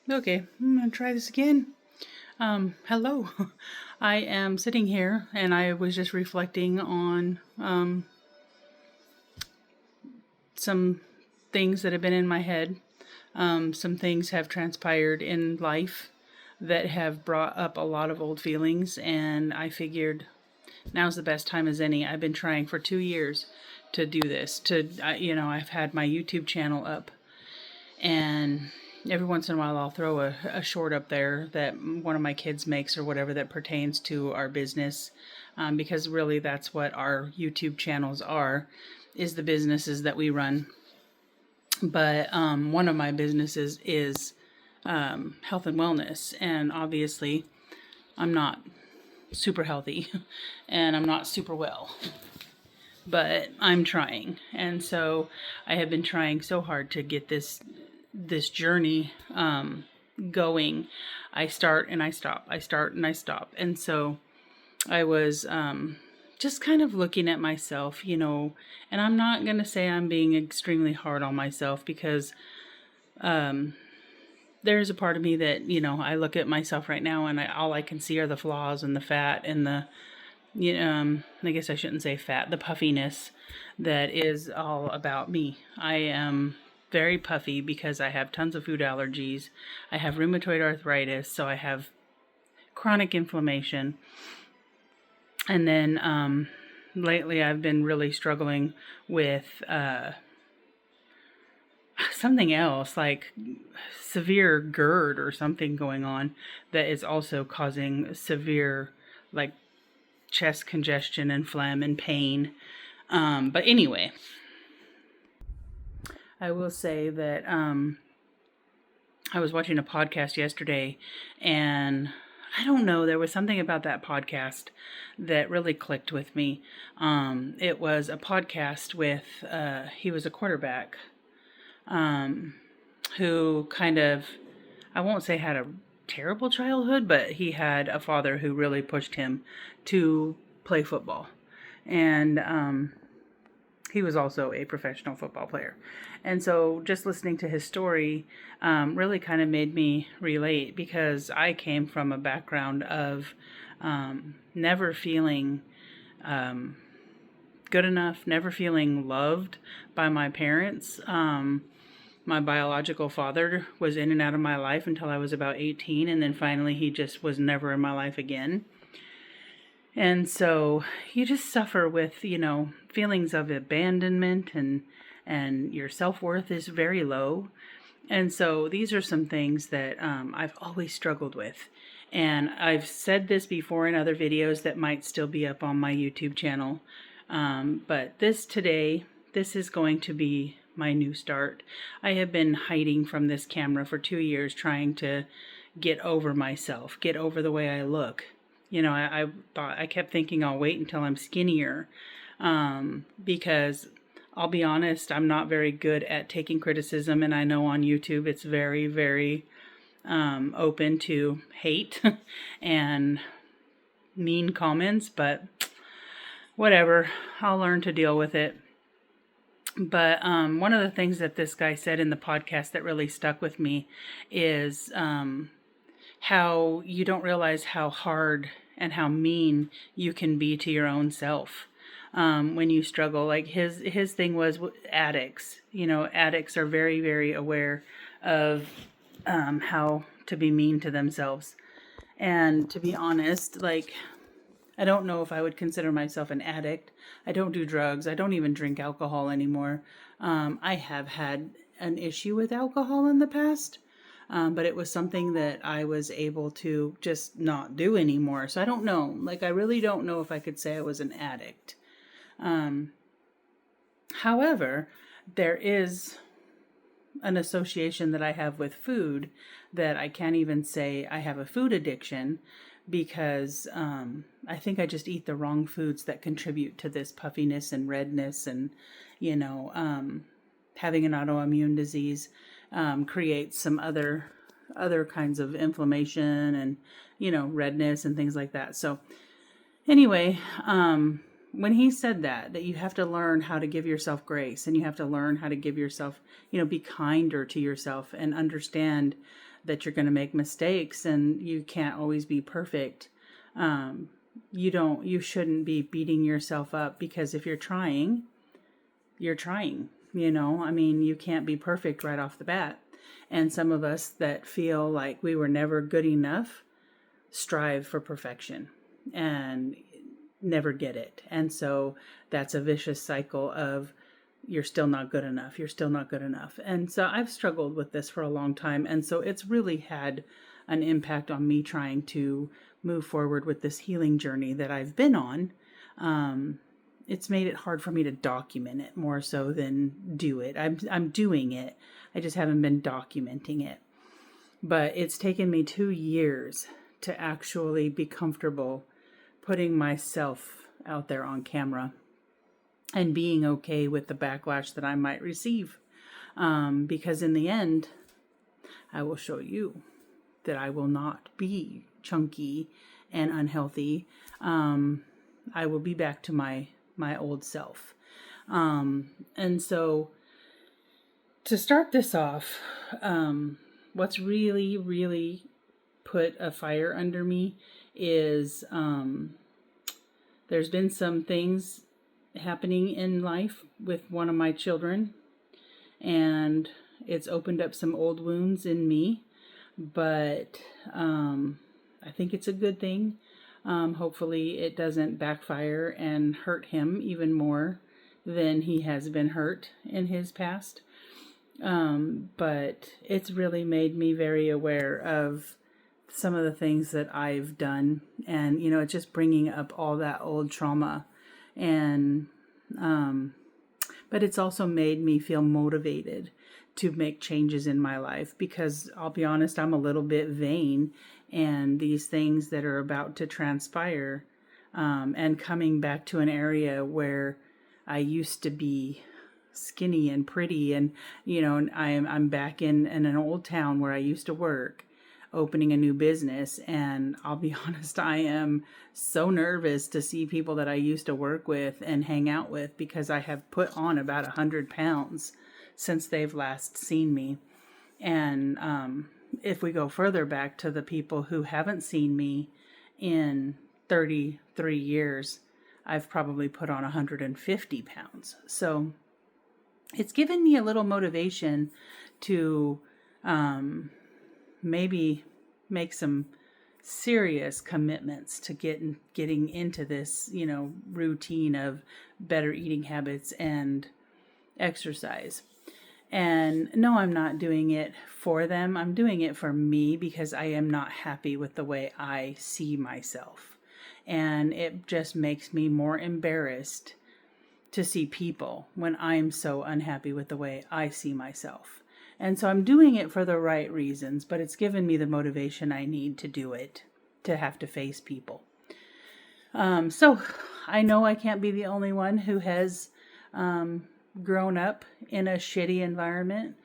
Okay, I'm gonna try this again. Hello. I am sitting here and I was just reflecting on some things that have been in my head. Some things have transpired in life that have brought up a lot of old feelings, and I figured now's the best time as any. I've been trying for 2 years to do this. I've had my YouTube channel up, and every once in a while I'll throw a short up there that one of my kids makes or whatever that pertains to our business, because really that's what our YouTube channels are, is the businesses that we run. But one of my businesses is health and wellness, and obviously I'm not super healthy and I'm not super well, but I'm trying. And so I have been trying so hard to get this journey going. I start and I stop. I start and I stop. And so I was just kind of looking at myself, and I'm not going to say I'm being extremely hard on myself, because there's a part of me that, I look at myself right now and all I can see are the flaws and the fat and I guess I shouldn't say fat, the puffiness that is all about me. I am very puffy because I have tons of food allergies. I have rheumatoid arthritis, so I have chronic inflammation. And then lately I've been really struggling with something else, like severe GERD or something going on that is also causing severe, like, chest congestion and phlegm and pain. But anyway, I will say that I was watching a podcast yesterday, and I don't know, there was something about that podcast that really clicked with me. It was a podcast with, he was a quarterback who kind of, I won't say had a terrible childhood, but he had a father who really pushed him to play football. And he was also a professional football player. And so just listening to his story really kind of made me relate, because I came from a background of never feeling good enough, never feeling loved by my parents. My biological father was in and out of my life until I was about 18, and then finally he just was never in my life again. And so you just suffer with, feelings of abandonment, and your self-worth is very low. And so these are some things that I've always struggled with. And I've said this before in other videos that might still be up on my YouTube channel. But this is going to be my new start. I have been hiding from this camera for 2 years, trying to get over myself, get over the way I look. I kept thinking I'll wait until I'm skinnier, because I'll be honest, I'm not very good at taking criticism, and I know on YouTube it's very, very open to hate and mean comments, but whatever, I'll learn to deal with it. But one of the things that this guy said in the podcast that really stuck with me is how you don't realize how hard and how mean you can be to your own self when you struggle. Like his thing was addicts. Addicts are very, very aware of how to be mean to themselves. And to be honest, like, I don't know if I would consider myself an addict. I don't do drugs. I don't even drink alcohol anymore. I have had an issue with alcohol in the past, but it was something that I was able to just not do anymore. So I don't know. Like, I really don't know if I could say I was an addict. However, there is an association that I have with food that I can't even say I have a food addiction, because I think I just eat the wrong foods that contribute to this puffiness and redness, and having an autoimmune disease creates some other kinds of inflammation and redness and things like that. So anyway, when he said that you have to learn how to give yourself grace, and you have to learn how to give yourself, be kinder to yourself, and understand that you're going to make mistakes and you can't always be perfect. You shouldn't be beating yourself up, because if you're trying, you're trying, I mean, you can't be perfect right off the bat. And some of us that feel like we were never good enough strive for perfection and never get it. And so that's a vicious cycle of you're still not good enough. You're still not good enough. And so I've struggled with this for a long time. And so it's really had an impact on me trying to move forward with this healing journey that I've been on. It's made it hard for me to document it more so than do it. I'm doing it. I just haven't been documenting it. But it's taken me 2 years to actually be comfortable putting myself out there on camera and being okay with the backlash that I might receive. Because in the end, I will show you that I will not be chunky and unhealthy. I will be back to my old self. And so to start this off, what's really, really put a fire under me is there's been some things happening in life with one of my children, and it's opened up some old wounds in me, but I think it's a good thing. Hopefully it doesn't backfire and hurt him even more than he has been hurt in his past. But it's really made me very aware of some of the things that I've done, and it's just bringing up all that old trauma. And but it's also made me feel motivated to make changes in my life, because I'll be honest, I'm a little bit vain, and these things that are about to transpire, and coming back to an area where I used to be skinny and pretty, and and I'm back in an old town where I used to work, opening a new business. And I'll be honest, I am so nervous to see people that I used to work with and hang out with, because I have put on about 100 pounds since they've last seen me. And if we go further back to the people who haven't seen me in 33 years, I've probably put on 150 pounds. So it's given me a little motivation to maybe make some serious commitments to getting into this, routine of better eating habits and exercise. And no, I'm not doing it for them. I'm doing it for me, because I am not happy with the way I see myself. And it just makes me more embarrassed to see people when I'm so unhappy with the way I see myself. And so I'm doing it for the right reasons, but it's given me the motivation I need to do it, to have to face people. So I know I can't be the only one who has grown up in a shitty environment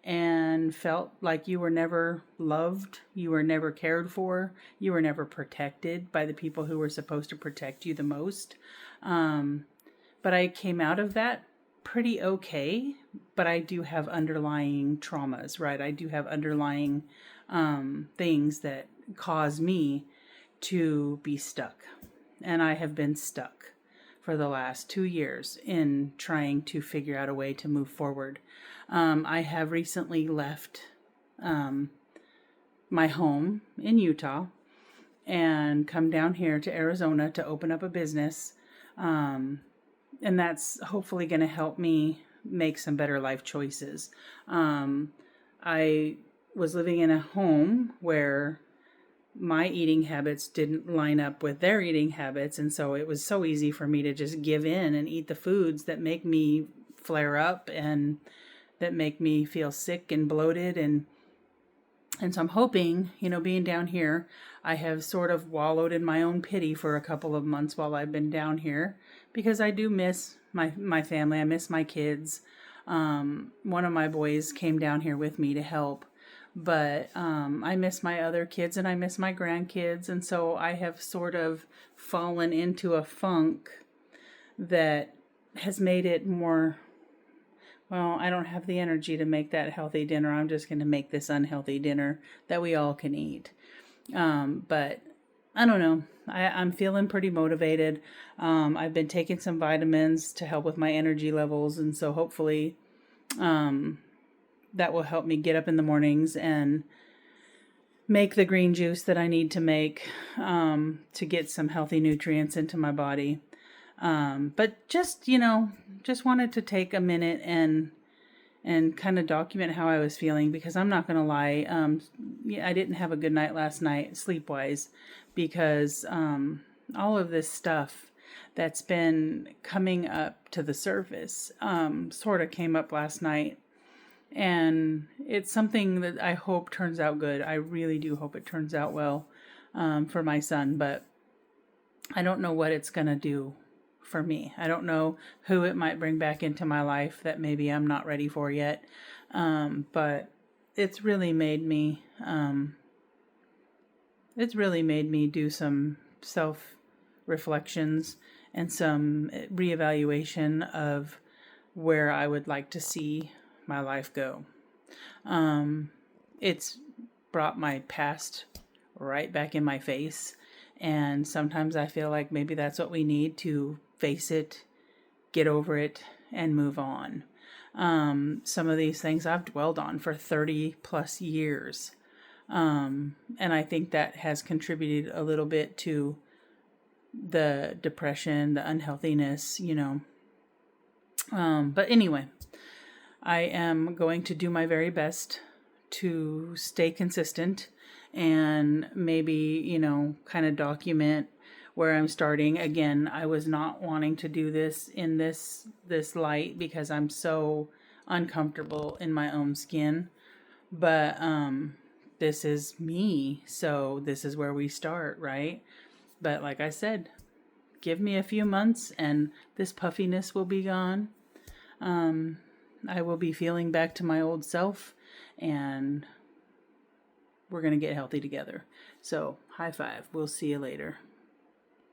and felt like you were never loved, you were never cared for, you were never protected by the people who were supposed to protect you the most. But I came out of that pretty okay, but I do have underlying traumas, right? I do have underlying things that cause me to be stuck. And I have been stuck for the last 2 years in trying to figure out a way to move forward. I have recently left my home in Utah and come down here to Arizona to open up a business. And that's hopefully going to help me make some better life choices. I was living in a home where my eating habits didn't line up with their eating habits. And so it was so easy for me to just give in and eat the foods that make me flare up and that make me feel sick and bloated. And so I'm hoping, being down here, I have sort of wallowed in my own pity for a couple of months while I've been down here, because I do miss my family. I miss my kids. One of my boys came down here with me to help, but I miss my other kids and I miss my grandkids. And so I have sort of fallen into a funk that has made it more well, I don't have the energy to make that healthy dinner. I'm just going to make this unhealthy dinner that we all can eat. But I don't know. I'm feeling pretty motivated. I've been taking some vitamins to help with my energy levels. And so hopefully that will help me get up in the mornings and make the green juice that I need to make to get some healthy nutrients into my body. But just, just wanted to take a minute and kind of document how I was feeling, because I'm not going to lie. I didn't have a good night last night, sleep-wise, because all of this stuff that's been coming up to the surface sort of came up last night. And it's something that I hope turns out good. I really do hope it turns out well for my son, but I don't know what it's going to do for me. I don't know who it might bring back into my life that maybe I'm not ready for yet. But it's really made me do some self-reflections and some reevaluation of where I would like to see my life go. It's brought my past right back in my face, and sometimes I feel like maybe that's what we need to face it, get over it, and move on. Some of these things I've dwelled on for 30 plus years. And I think that has contributed a little bit to the depression, the unhealthiness, But anyway, I am going to do my very best to stay consistent and maybe, kind of document where I'm starting. Again, I was not wanting to do this in this light because I'm so uncomfortable in my own skin. But this is me, so this is where we start, right? But like I said, give me a few months and this puffiness will be gone. I will be feeling back to my old self, and we're going to get healthy together. So, high five. We'll see you later.